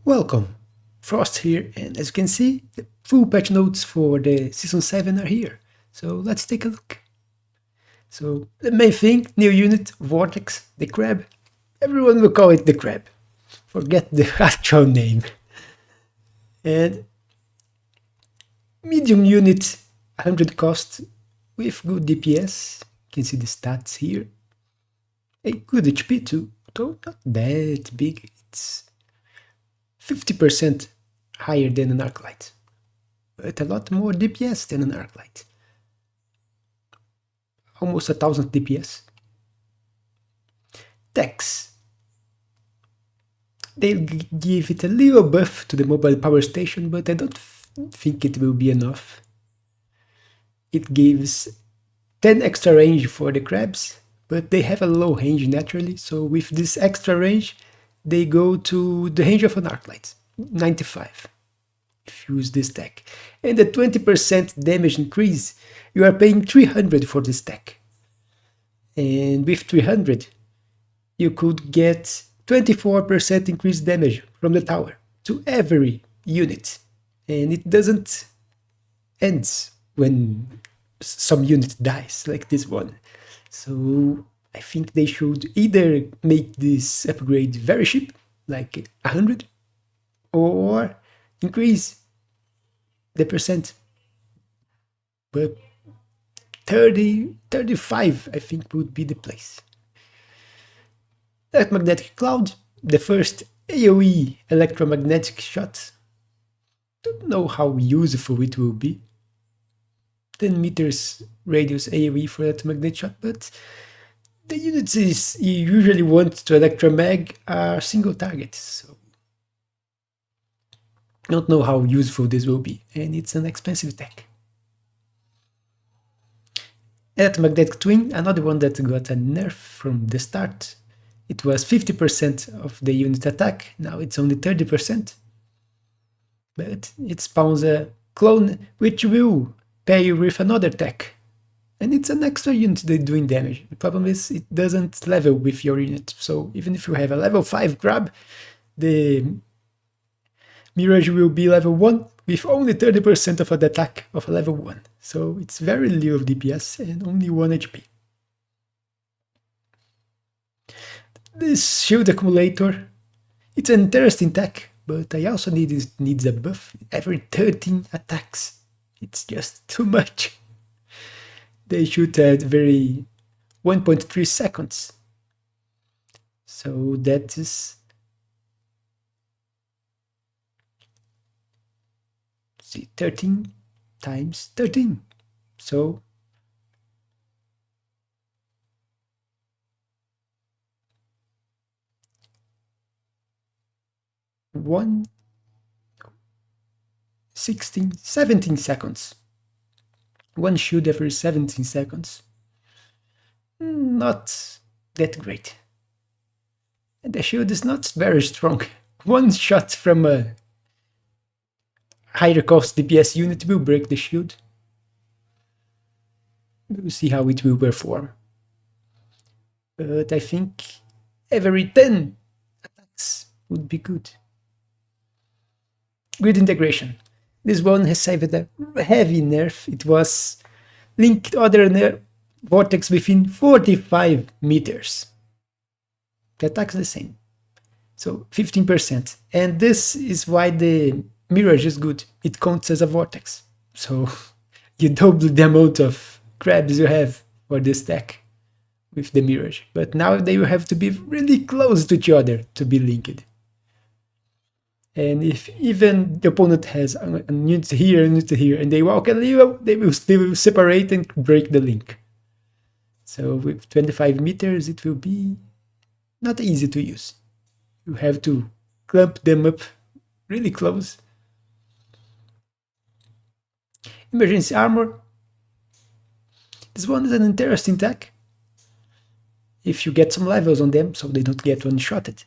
Welcome! Frost here, and as you can see, the full patch notes for the Season 7 are here. So let's take a look. So the main thing, new unit, Vortex, the crab. Everyone will call it the crab. Forget the actual name. And medium unit, 100 cost, with good DPS. You can see the stats here. A good HP too, though not that big. It's 50% higher than an Arclight, but a lot more DPS than an Arclight. Almost 1000 DPS. Tax. They'll give it a little buff to the mobile power station, but I don't think it will be enough. It gives 10 extra range for the crabs, but they have a low range naturally, so with this extra range, they go to the range of an Arclight, 95, if you use this tech. And the 20% damage increase, you are paying 300 for this tech. And with 300, you could get 24% increased damage from the tower to every unit. And it doesn't end when some unit dies, like this one. So I think they should either make this upgrade very cheap, like 100, or increase the percent. But 30, 35, I think would be the place. Electromagnetic Cloud, the first AoE electromagnetic shot. Don't know how useful it will be. 10 meters radius AoE for electromagnetic shot, but the units you usually want to electromag are single targets, so don't know how useful this will be, and it's an expensive tech. Electromagnetic Twin, another one that got a nerf from the start. It was 50% of the unit attack, now it's only 30%. But it spawns a clone which will pair you with another tech. And it's an extra unit that's doing damage. The problem is it doesn't level with your unit. So even if you have a level 5 grab, the Mirage will be level 1 with only 30% of an attack of a level 1. So it's very little DPS and only 1 HP. This shield accumulator, it's an interesting tech, but I also needs a buff every 13 attacks. It's just too much. They shoot at very 1.3 seconds. So that is, see, 13 times 13. So one 16, 17 seconds. One shield every 17 seconds. Not that great. And the shield is not very strong. One shot from a higher cost DPS unit will break the shield. We'll see how it will perform. But I think every 10 attacks would be good. Grid integration. This one has saved a heavy nerf. It was linked other vortex within 45 meters. The attack's the same. So 15%. And this is why the Mirage is good. It counts as a vortex. So you double the amount of crabs you have for this tech with the Mirage. But now they will have to be really close to each other to be linked. And if even the opponent has a unit here, and they walk a little, they will separate and break the link. So with 25 meters, it will be not easy to use. You have to clump them up really close. Emergency armor. This one is an interesting tech. If you get some levels on them, so they don't get one-shotted.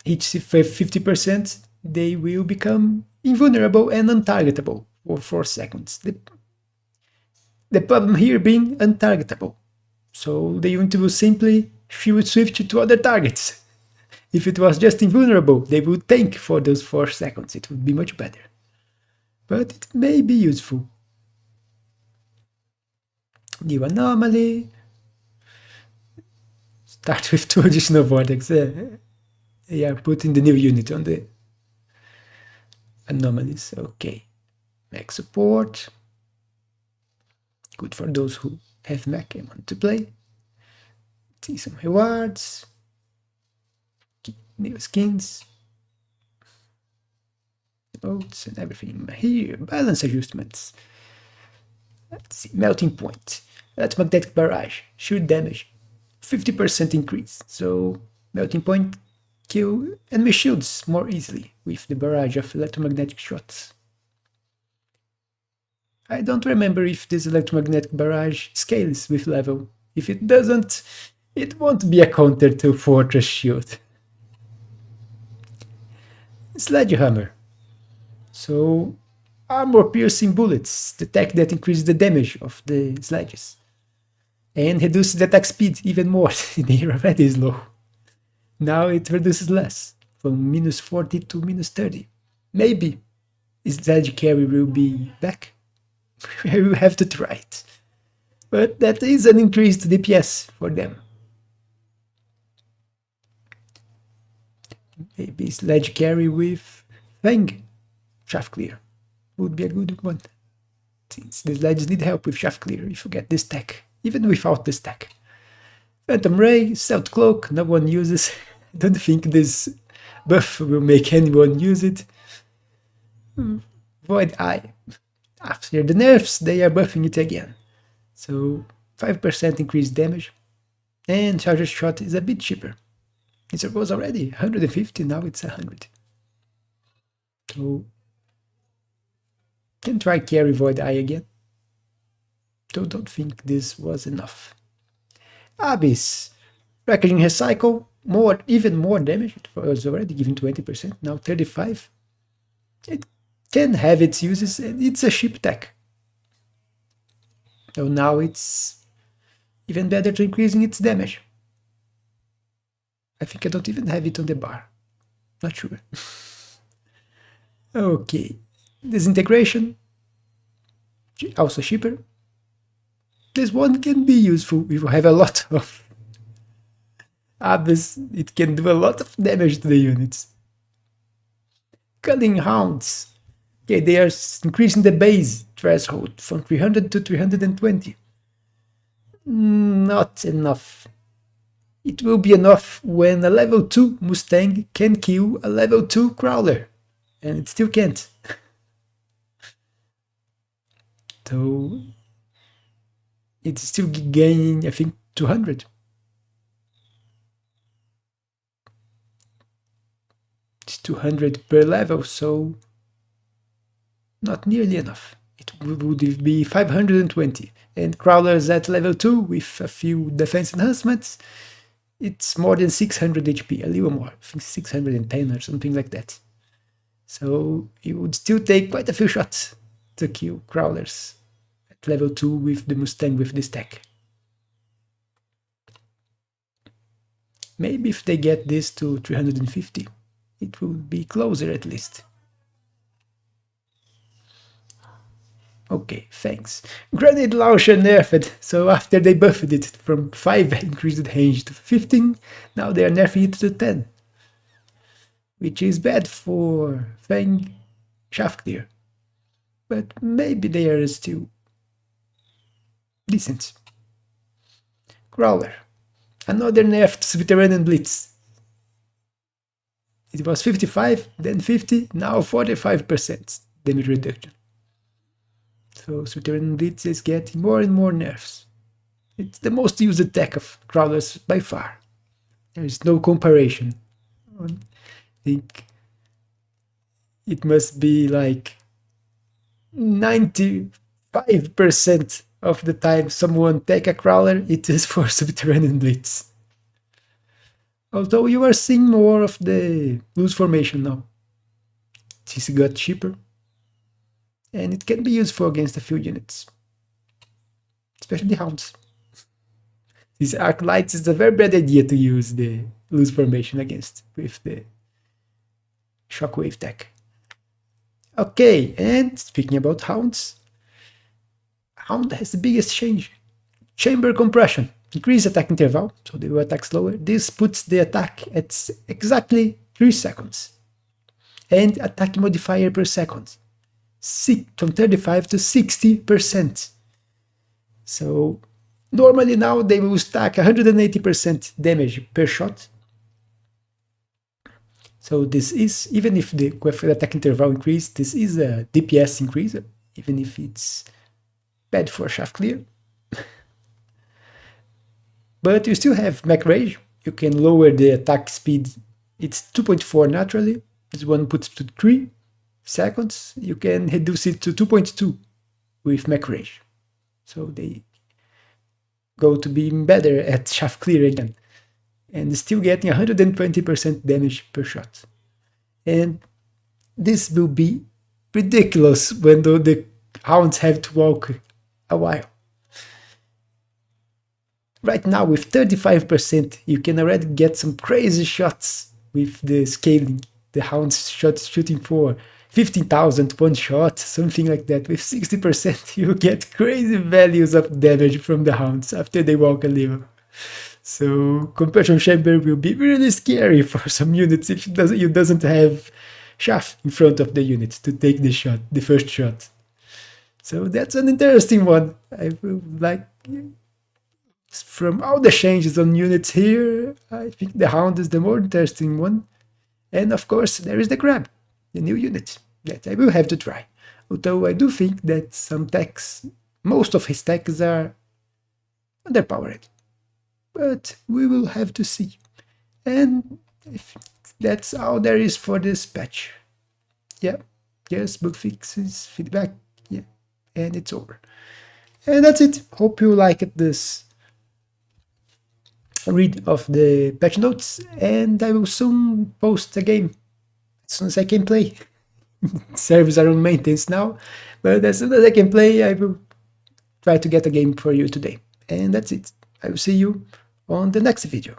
Each 50%, they will become invulnerable and untargetable for 4 seconds. The problem here being untargetable. So the unit will simply switch to other targets. If it was just invulnerable, they would tank for those 4 seconds. It would be much better. But it may be useful. New anomaly. Start with 2 additional vortex. They are putting the new unit on the anomalies. Okay. Mech support. Good for those who have mech and want to play. See some rewards. New skins. Emotes and everything here. Balance adjustments. Let's see. Melting point. Electromagnetic barrage. Shoot damage. 50% increase. So melting point kill enemy shields more easily with the barrage of electromagnetic shots. I don't remember if this electromagnetic barrage scales with level. If it doesn't, it won't be a counter to Fortress Shield. Sledgehammer. So armor piercing bullets, the tech that increases the damage of the sledges. And reduces the attack speed even more. They are already slow. Now it reduces less, from -40 to -30. Maybe sledge carry will be back. We will have to try it. But that is an increased DPS for them. Maybe sledge carry with Fang shaft clear would be a good one. Since the sledges need help with shaft clear if you get this tech, even without this tech. Phantom Ray, Stealth Cloak, no one uses. I don't think this buff will make anyone use it. Void Eye. After the nerfs, they are buffing it again. So 5% increased damage. And Charger Shot is a bit cheaper. It was already 150, now it's 100. So can try carry Void Eye again. So don't think this was enough. Abyss. Packaging Recycle. Even more damage. It was already giving 20%, now 35%. It can have its uses, and it's a cheap tech. So now it's even better to increasing its damage. I think I don't even have it on the bar. Not sure. Okay. Disintegration. Also cheaper. This one can be useful if you have a lot of Abyss. It can do a lot of damage to the units. Culling Hounds. Okay, they are increasing the base threshold from 300 to 320. Not enough. It will be enough when a level 2 Mustang can kill a level 2 Crawler. And it still can't. So it's still gaining, I think, 200. It's 200 per level, so not nearly enough. It would be 520. And Crawlers at level 2 with a few defense enhancements, it's more than 600 HP, a little more. I think 610 or something like that. So it would still take quite a few shots to kill Crawlers at level 2 with the Mustang with this tech. Maybe if they get this to 350, it will be closer at least. Okay, thanks. Grenade Launcher nerfed, so after they buffed it from 5 increased range to 15, now they are nerfing it to 10. Which is bad for Fang shaft clear. But maybe they are still decent. Crawler. Another nerf to Subterranean Blitz. It was 55, then 50, now 45% damage reduction. So Subterranean Blitz is getting more and more nerfs. It's the most used attack of Crawlers by far. There is no comparison. I think it must be like 95% of the time someone take a Crawler, it is for Subterranean Blitz. Although you are seeing more of the loose formation now. This got cheaper. And it can be useful against a few units. Especially Hounds. These Arc Lights is a very bad idea to use the lose formation against with the shockwave tech. Okay, and speaking about hounds, hound has the biggest change. Chamber compression. Increase attack interval, so they will attack slower. This puts the attack at exactly 3 seconds. And attack modifier per second. From 35 to 60%. So normally now they will stack 180% damage per shot. So this is, even if the attack interval increase, this is a DPS increase, even if it's bad for shaft clear. But you still have mech rage. You can lower the attack speed. It's 2.4 naturally. This one puts to 3 seconds. You can reduce it to 2.2 with mech rage. So they go to being better at shaft clear again. And still getting 120% damage per shot. And this will be ridiculous when the hounds have to walk a while. Right now with 35%, you can already get some crazy shots with the scaling. The hounds shooting for 15,000 one shot, something like that. With 60%, you get crazy values of damage from the hounds after they walk a little. So compression chamber will be really scary for some units if it doesn't have shaft in front of the unit to take the first shot. So that's an interesting one. I will like. From all the changes on units here, I think the Hound is the more interesting one. And of course, there is the Crab, the new unit, that I will have to try. Although I do think that some techs, most of his techs are underpowered. But we will have to see. And I think that's all there is for this patch. Yeah, just bug fixes, feedback, yeah, and it's over. And that's it. Hope you liked this read of the patch notes, and I will soon post a game as soon as I can play. Servers are on maintenance now, but as soon as I can play, I will try to get a game for you today. And that's it. I will see you on the next video.